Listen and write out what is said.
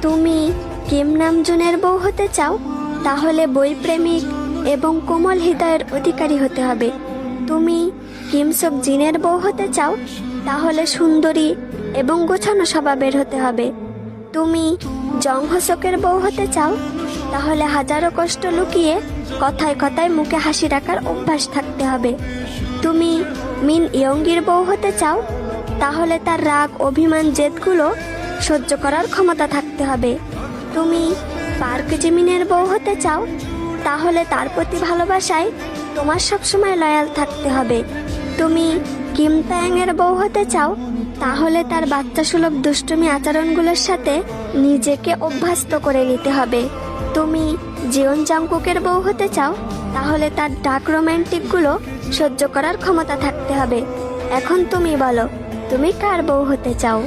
তুমি কিম নামজুনের বউ হতে চাও, তাহলে বইপ্রেমিক এবং কোমল হৃদয়ের অধিকারী হতে হবে। তুমি কিম sok জিনের বউ হতে চাও, তাহলে সুন্দরী এবং গোছানো স্বভাবের হতে হবে। তুমি জং ho sokের বউ হতে চাও, তাহলে হাজারো কষ্ট লুকিয়ে কথায় কথায় মুখে হাসি রাখার অভ্যাস থাকতে হবে। তুমি মিন ইয়ঙ্গির বউ হতে চাও, তাহলে তার রাগ অভিমান জেদগুলো সহ্য করার ক্ষমতা থাকতে হবে। তুমি পার্ক জিমিনের বউ হতে চাও, তাহলে তার প্রতি ভালোবাসায় তোমার সবসময় লয়াল থাকতে হবে। তুমি কিম তায়াং এর বউ হতে চাও, তাহলে তার বাচ্চা সুলভ দুষ্টুমি আচরণগুলোর সাথে নিজেকে অভ্যস্ত করে নিতে হবে। তুমি জিওন জাংকুকের বউ হতে চাও, তাহলে তার ডার্ক রোমান্টিকগুলো সহ্য করার ক্ষমতা থাকতে হবে। এখন তুমি বলো, তুমি কার বউ হতে চাও?